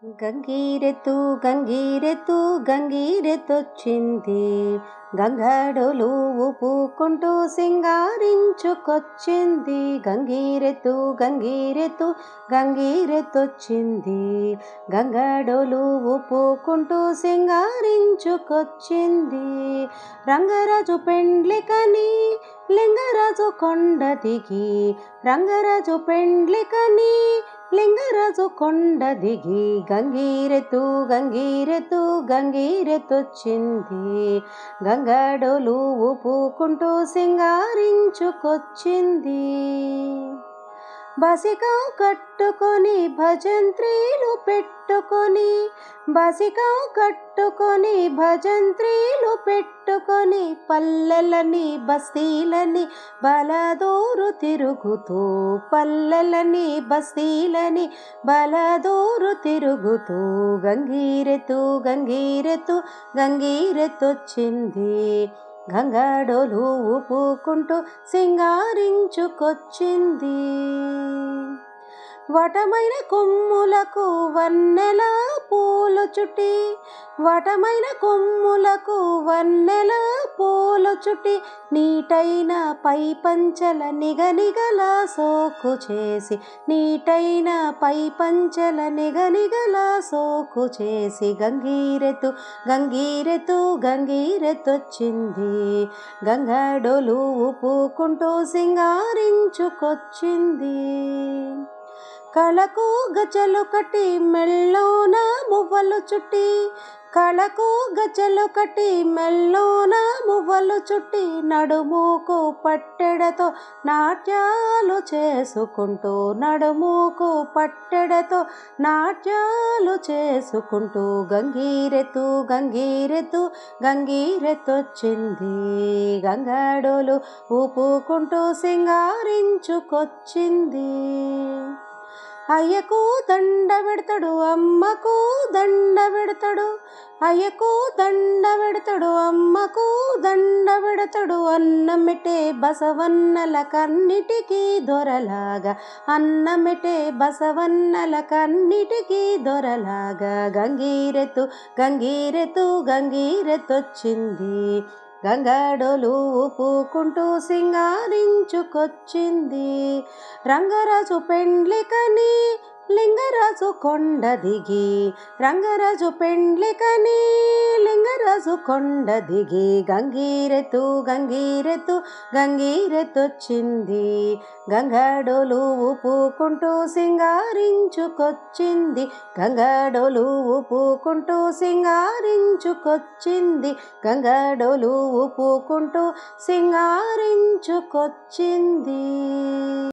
గంగిరెద్దు గంగిరెద్దు గంగిరెద్దొచ్చింది, గంగడోలు ఊపుకుంటూ సింగారించుకొచ్చింది. గంగిరెద్దు గంగిరెద్దు గంగిరెద్దొచ్చింది, గంగడోలు ఊపుకుంటూ సింగారించుకొచ్చింది. రంగరాజు పెండ్లికని లింగరాజు కొండ దిగి, రంగరాజు పెండ్లికని లింగరాజు కొండ దిగి, గంగిరెద్దు గంగిరెద్దు గంగిరెద్దొచ్చింది, గంగడోలు ఊపుకుంటూ సింగారించుకొచ్చింది. బసికం కట్టుకొని భజంత్రీలు పెట్టుకొని, బసికం కట్టుకొని భజంత్రీలు పెట్టుకొని, పల్లెలని బస్తీలని బలదూరు తిరుగుతూ, పల్లెలని బస్తీలని బలదూరు తిరుగుతూ, గంగిరెద్దు గంగిరెద్దు గంగిరెద్దొచ్చింది, గంగడోలు ఊపుకుంటూ సింగారించుకొచ్చింది. వటమైన కొమ్ములకు వన్నెల పూలు చుట్టి, వటమైన కొమ్ములకు వన్నెల పూలు చుట్టి, నీటైన పై పంచల నిగనిగల సోకు చేసి, నీటైన పై పంచల నిగనిగల సోకు చేసి, గంగిరెద్దు గంగిరెద్దు గంగిరెద్దొచ్చింది, గంగడోలు ఊపుకుంటూ సింగారించుకొచ్చింది. కళకు గజలు కట్టి మెల్లోన మువ్వలు చుట్టి, కళకు గజలు కట్టి మెల్లోన మువ్వలు చుట్టి, నడుముకు పట్టెడతో నాట్యాలు చేసుకుంటూ, నడుముకు పట్టెడతో నాట్యాలు చేసుకుంటూ, గంగిరెద్దు గంగిరెద్దు గంగిరెద్దొచ్చింది, గంగడోలు ఊపుకుంటూ సింగారించుకొచ్చింది. అయ్యకు దండ పెడతాడు అమ్మకు దండ పెడతాడు, అయ్యకు దండ పెడతాడు అమ్మకు దండ పెడతాడు, అన్నమిటే బసవన్నల కన్నిటికీ దొరలాగా, అన్నమిటే బసవన్నల కన్నిటికీ దొరలాగా, గంగిరెద్దు గంగిరెద్దు గంగిరెద్దొచ్చింది, గంగడోలు ఊపుకుంటూ సింగారించుకొచ్చింది. రంగరాజు పెండ్లికని లింగరాజు కొండ దిగి, రంగరాజు పెండ్లికని లింగరాజు కొండ దిగి, గంగిరెద్దు గంగిరెద్దు గంగిరెద్దొచ్చింది, గంగడోలు ఊపుకుంటూ సింగారించుకొచ్చింది, గంగడోలు ఊపుకుంటూ సింగారించుకొచ్చింది, గంగడోలు ఊపుకుంటూ సింగారించుకొచ్చింది.